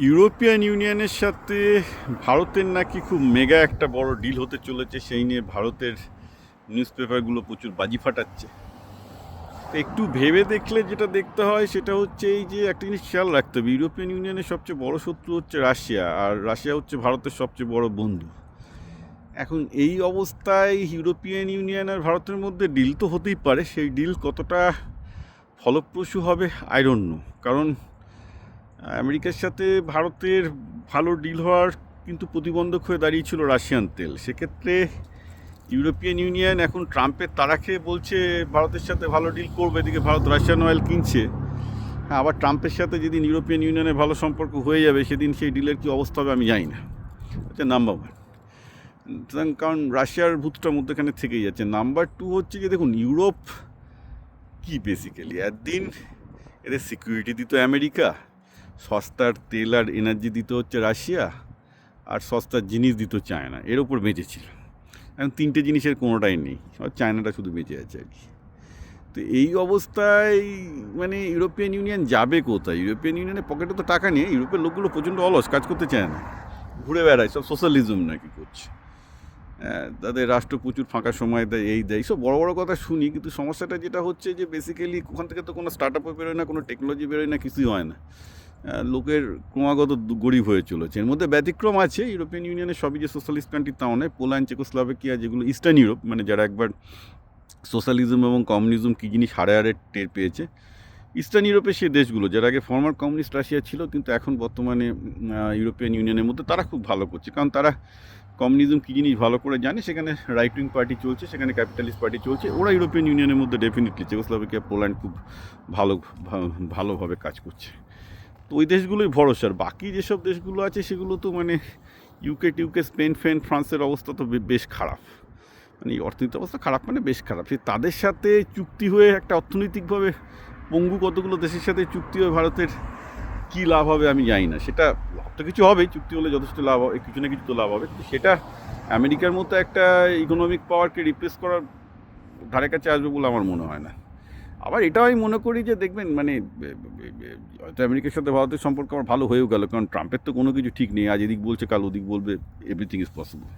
European ইউনিয়নের সাথে ভারতের নাকি খুব মেগা একটা বড় ডিল হতে চলেছে, সেই নিয়ে ভারতের নিউজ পেপারগুলো প্রচুর বাজি ফাটাচ্ছে। তো একটু ভেবে দেখলে যেটা দেখতে হয় সেটা হচ্ছে এই যে একটা জিনিস খেয়াল রাখতে হবে, ইউরোপিয়ান ইউনিয়নের সবচেয়ে বড় শত্রু হচ্ছে রাশিয়া, আর রাশিয়া হচ্ছে ভারতের সবচেয়ে বড় বন্ধু। এখন এই অবস্থায় ইউরোপিয়ান ইউনিয়ন আর ভারতের মধ্যে ডিল তো হতেই পারে, সেই ডিল কতটা ফলপ্রসূ হবে আই ডোন্ট নো। কারণ আমেরিকার সাথে ভারতের ভালো ডিল হওয়ার কিন্তু প্রতিবন্ধক হয়ে দাঁড়িয়েছিল রাশিয়ান তেল। সেক্ষেত্রে ইউরোপিয়ান ইউনিয়ন এখন ট্রাম্পের তাড়া খেয়ে বলছে ভারতের সাথে ভালো ডিল করবে, এদিকে ভারত রাশিয়ান অয়েল কিনছে। হ্যাঁ, আবার ট্রাম্পের সাথে যেদিন ইউরোপিয়ান ইউনিয়নের ভালো সম্পর্ক হয়ে যাবে সেদিন সেই ডিলের কী অবস্থা হবে আমি জানি না। হচ্ছে নাম্বার ওয়ান। কারণ রাশিয়ার ভূতটা মধ্যেখানে থেকেই যাচ্ছে। নাম্বার টু হচ্ছে যে দেখুন, ইউরোপ কি বেসিক্যালি একদিন এদের সিকিউরিটি দিত আমেরিকা, সস্তার তেল আর এনার্জি দিত হচ্ছে রাশিয়া, আর সস্তার জিনিস দিত চায়না। এর ওপর বেঁচেছিল। এখন তিনটে জিনিসের কোনোটাই নেই, আর চায়নাটা শুধু বেঁচে আছে আর কি। তো এই অবস্থায় মানে ইউরোপিয়ান ইউনিয়ন যাবে কোথায়? ইউরোপিয়ান ইউনিয়নের পকেটে তো টাকা নেই। ইউরোপের লোকগুলো প্রচণ্ড অলস, কাজ করতে চায় না, ঘুরে বেড়ায়, সব সোশ্যালিজম নাকি করছে। তাদের রাষ্ট্র প্রচুর ফাঁকা সময় দেয়, এই দেয়, সব বড় বড় কথা শুনি। কিন্তু সমস্যাটা যেটা হচ্ছে যে বেসিক্যালি ওখান থেকে তো কোনো স্টার্ট আপও বেরোয় না, কোনো টেকনোলজি বেরোয় না, কিছুই হয় না। লোকের ক্রমাগত গরিব হয়ে চলেছে। এর মধ্যে ব্যতিক্রম আছে, ইউরোপিয়ান ইউনিয়নের সবই যে সোশ্যালিস্ট কান্ট্রি তাও নয়। পোল্যান্ড, চেকোস্লোভাকিয়া, যেগুলো ইস্টার্ন ইউরোপ, মানে যারা একবার সোশ্যালিজম এবং কমিউনিজম কী জিনিস হাড়ে হাড়ে টের পেয়েছে। ইস্টার্ন ইউরোপের সেই দেশগুলো যারা আগে ফর্মার কমিউনিস্ট রাশিয়া ছিল কিন্তু এখন বর্তমানে ইউরোপিয়ান ইউনিয়নের মধ্যে, তারা খুব ভালো করছে। কারণ তারা কমিউনিজম কী জিনিস ভালো করে জানে, সেখানে রাইট উইং পার্টি চলছে, সেখানে ক্যাপিটালিস্ট পার্টি চলছে। ওরা ইউরোপিয়ান ইউনিয়নের মধ্যে ডেফিনেটলি, চেকোস্লোভাকিয়া, পোল্যান্ড খুব ভালো ভালোভাবে কাজ করছে। তো ওই দেশগুলোই ভরসার। বাকি যেসব দেশগুলো আছে সেগুলো তো মানে ইউকে, স্পেন, ফ্রান্সের অবস্থা তো বেশ খারাপ। মানে অর্থনৈতিক অবস্থা খারাপ, মানে বেশ খারাপ। সে তাদের সাথে চুক্তি হয়ে একটা অর্থনৈতিকভাবে পঙ্গু কতগুলো দেশের সাথে চুক্তি হয়ে ভারতের কী লাভ হবে আমি জানি না। সেটা লাভ তো কিছু হবেই, চুক্তি হলে যথেষ্ট লাভ হবে, কিছু না কিছু তো লাভ হবে, কিন্তু সেটা আমেরিকার মতো একটা ইকোনমিক পাওয়ারকে রিপ্লেস করার ধারে কাছে আসবে বলে আমার মনে হয় না। আবার এটাও আমি মনে করি যে দেখবেন মানে হয়তো আমেরিকার সাথে ভারতের সম্পর্ক আমার ভালো হয়েও গেল, কারণ ট্রাম্পের তো কোনো কিছু ঠিক নেই। আজ এদিক বলছে, কাল ওদিক বলবে, এভরিথিং ইজ পসিবল।